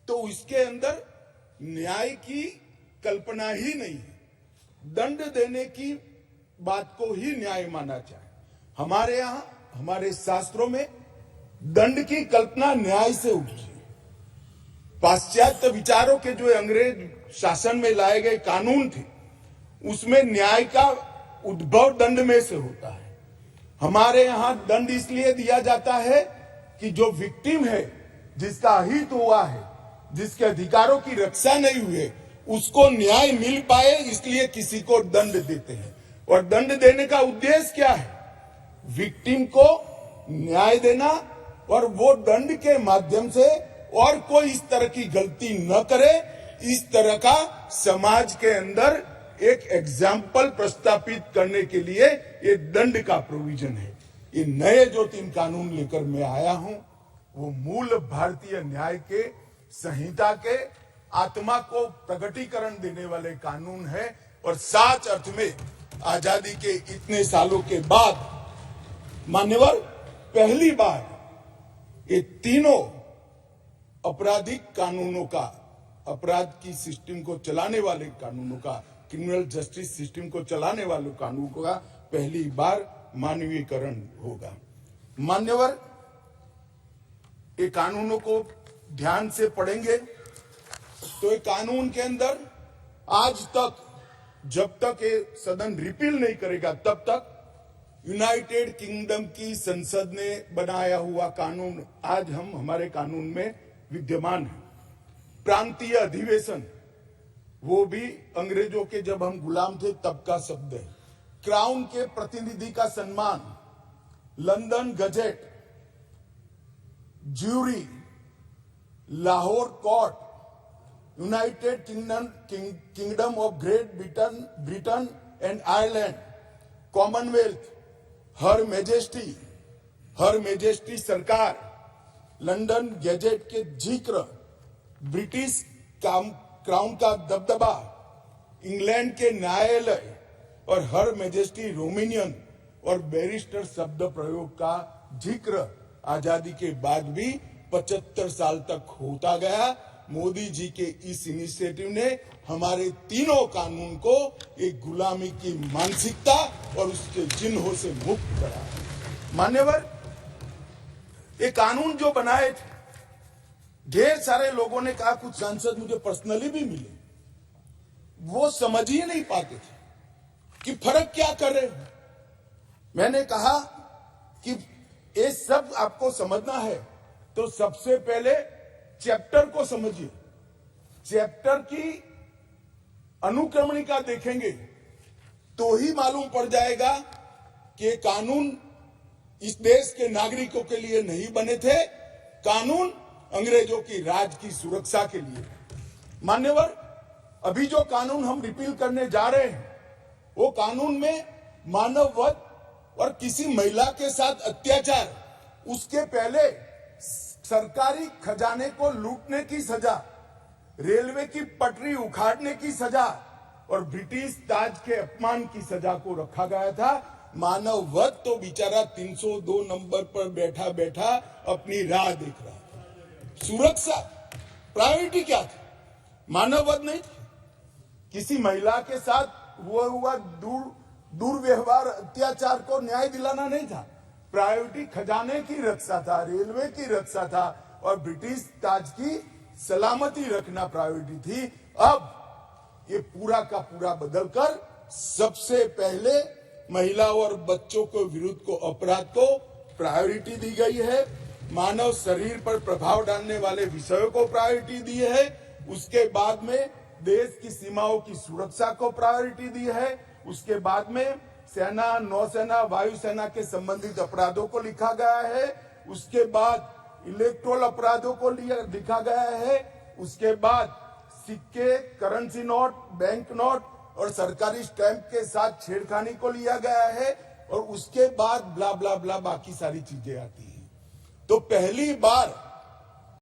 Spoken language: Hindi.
तो इसके अंदर न्याय की कल्पना ही नहीं है। दंड देने की बात को ही न्याय माना जाए। हमारे यहाँ हमारे शास्त्रों में दंड की कल्पना न्याय से उठी है। पाश्चात्य विचारों के जो अंग्रेज शासन में लाए गए कानून थे, उसमें न्याय का उद्भव दंड में से होता है। हमारे यहाँ दंड इसलिए दिया जाता है कि जो विक्टिम है, जिसका अहित हुआ है, जिसके अधिकारों की रक्षा नहीं हुई, उसको न्याय मिल पाए, इसलिए किसी को दंड देते हैं। और दंड देने का उद्देश्य क्या है? विक्टिम को न्याय देना, और वो दंड के माध्यम से और कोई इस तरह की गलती न करे, इस तरह का समाज के अंदर एक एग्जाम्पल प्रस्तापित करने के लिए ये दंड का प्रोविजन है। ये नए जो 3 कानून लेकर मैं आया हूं, वो मूल भारतीय न्याय के संहिता के आत्मा को प्रकटीकरण देने वाले कानून है। और सच अर्थ में आजादी के इतने सालों के बाद मान्यवर पहली बार ये तीनों आपराधिक कानूनों का, अपराध की सिस्टम को चलाने वाले कानूनों का, क्रिमिनल जस्टिस सिस्टम को चलाने वाले कानूनों का पहली बार मानवीयकरण होगा। मान्यवर ये कानूनों को ध्यान से पढ़ेंगे तो ये कानून के अंदर आज तक, जब तक ये सदन रिपील नहीं करेगा तब तक, यूनाइटेड किंगडम की संसद ने बनाया हुआ कानून आज हमारे कानून में विद्यमान है। प्रांतीय अधिवेशन, वो भी अंग्रेजों के जब हम गुलाम थे तब का शब्द है। क्राउन के प्रतिनिधि का सम्मान, London gazette, jury, Lahore court, United Kingdom of Great Britain and Ireland, Commonwealth, हर मेजेस्टी सरकार, लंदन गजेट के जिक्र, ब्रिटिश क्राउन का दबदबा, इंग्लैंड के न्यायालय और हर मेजेस्टी रोमेनियन और बैरिस्टर शब्द प्रयोग का जिक्र आजादी के बाद भी 75 साल तक होता गया। मोदी जी के इस इनिशिएटिव ने हमारे तीनों कानून को एक गुलामी की मानसिकता और उसके चिन्हों से मुक्त करा। मान्यवर ये कानून जो बनाए थे, ढेर सारे लोगों ने कहा, कुछ सांसद मुझे पर्सनली भी मिले, वो समझ ही नहीं पाते थे कि फर्क क्या कर रहे हैं। मैंने कहा कि ये सब आपको समझना है तो सबसे पहले चैप्टर को समझिए। चैप्टर की अनुक्रमणिका देखेंगे तो ही मालूम पड़ जाएगा कि कानून इस देश के नागरिकों के लिए नहीं बने थे, कानून अंग्रेजों की राज की सुरक्षा के लिए। मान्यवर अभी जो कानून हम रिपील करने जा रहे हैं, वो कानून में मानव वध और किसी महिला के साथ अत्याचार, उसके पहले सरकारी खजाने को लूटने की सजा, रेलवे की पटरी उखाड़ने की सजा और ब्रिटिश ताज के अपमान की सजा को रखा गया था। मानव वध तो बेचारा 302 नंबर पर बैठा बैठा अपनी राह देख रहा था। सुरक्षा प्रायोरिटी क्या थी? मानव वध नहीं थी। किसी महिला के साथ हुआ दुर्व्यवहार, अत्याचार को न्याय दिलाना नहीं था। प्रायोरिटी खजाने की रक्षा था, रेलवे की रक्षा था और ब्रिटिश ताज की सलामती रखना प्रायोरिटी थी। अब ये पूरा का पूरा बदलकर सबसे पहले महिला और बच्चों के विरुद्ध को अपराध को प्रायोरिटी दी गई है। मानव शरीर पर प्रभाव डालने वाले विषयों को प्रायोरिटी दी है। उसके बाद में देश की सीमाओं की सुरक्षा को प्रायोरिटी दी है। उसके बाद में सेना, नौसेना, वायुसेना के संबंधित अपराधों को लिखा गया है। उसके बाद इलेक्ट्रोल अपराधों को लिखा गया है। उसके बाद सिक्के, करेंसी नोट, बैंक नोट और सरकारी स्टैंप के साथ छेड़खानी को लिया गया है। और उसके बाद ब्ला ब्ला ब्ला बाकी सारी चीजें आती हैं। तो पहली बार